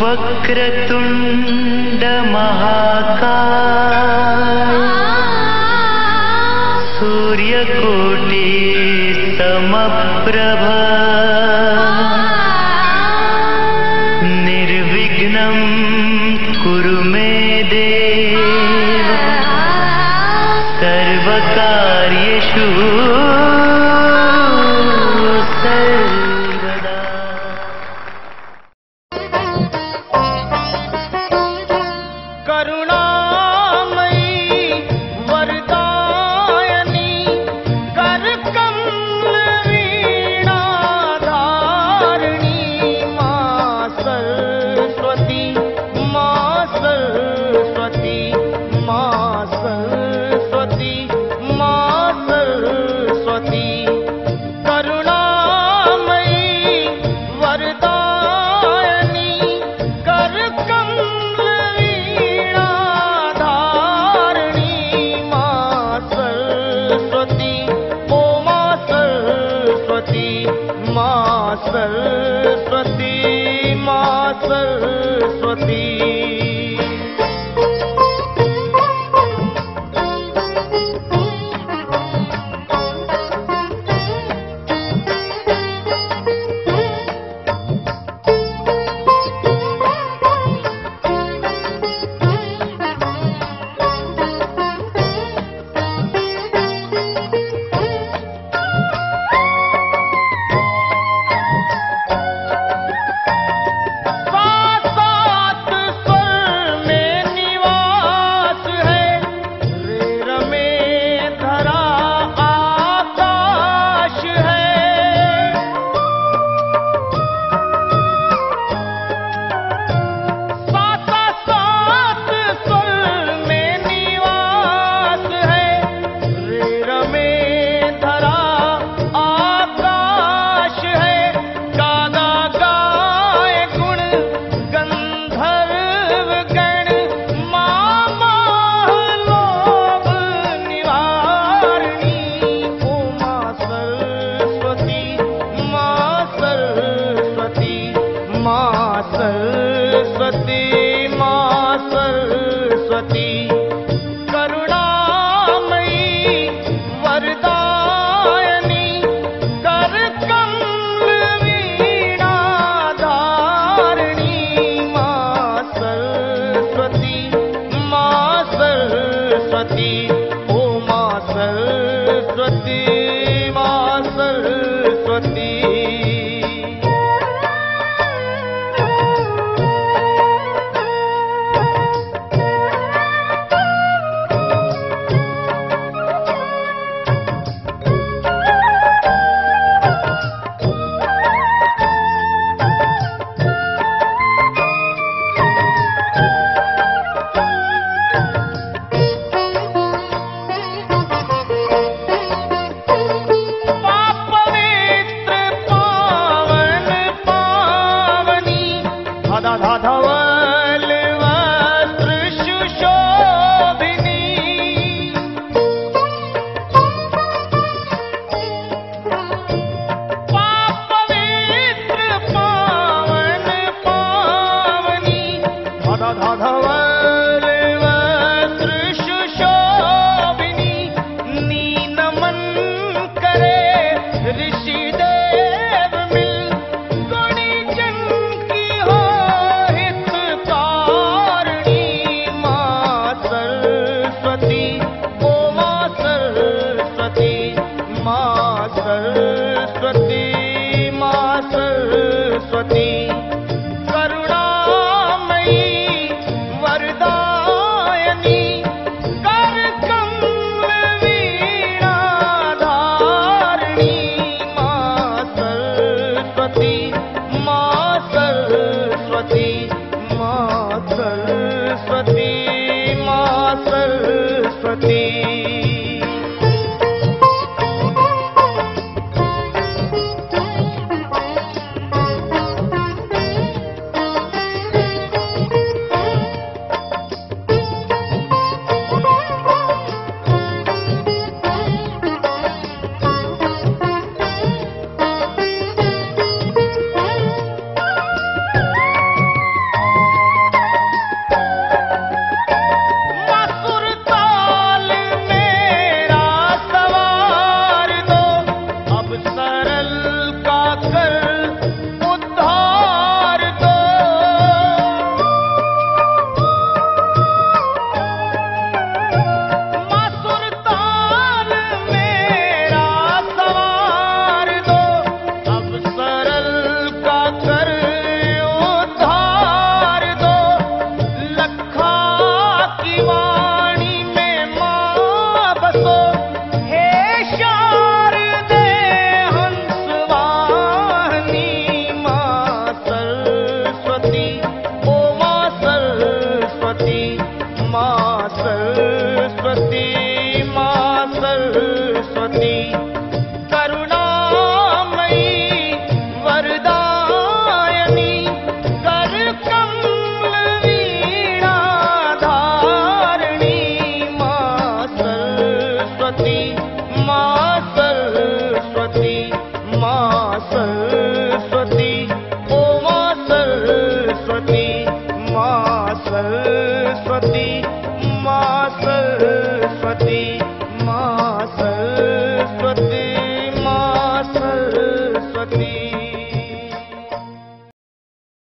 वक्रतुंड महाकाय सूर्यकोटि समप्रभ निर्विघ्नं कुरु मे देव सर्वकार्येषु सर्वदा। करुणामयी वरदायिनी करकमलवीणाधारिणी मां सरस्वती मां सरस्वती मां सरस्वती मां सरस्वती। करुणामयी वरदायिनी करकमलवीणाधारिणी मां सरस्वती ओ मां सरस्वती मां सरस्वती मां सरस्वती। सात स्वर में निवास है, रेर में धरा आकाश है। सात स्वर में निवास है, रेर में धरा आकाश है। गागा गाए गुण गंधर्व गण मां लोभ निवारिणी ओ मां सरस्वती मां सरस्वती मां सरस्वती मां सरस्वती। करुणामयी वरदायिनी करकमलवीणाधारिणी मां सरस्वती मां सरस्वती ओ मां सरस्वती मां सरस्वती। पवित्र पावन पावनी धधा धवल वस्त्र सुशोभिनी। पवित्र पावन पावनी धधा धवल वस्त्र सुशोभिनी। नीनमन करे ऋषि देव मिल, गुणीजन की हो हितकारिणी मां सरस्वती ओ मां सरस्वती मां सरस्वती मां सरस्वती। करुणामयी वरदायिनी करकमलवीणाधारिणी मां सरस्वती मां सरस्वती मां सरस्वती मां सरस्वती। सरस्वती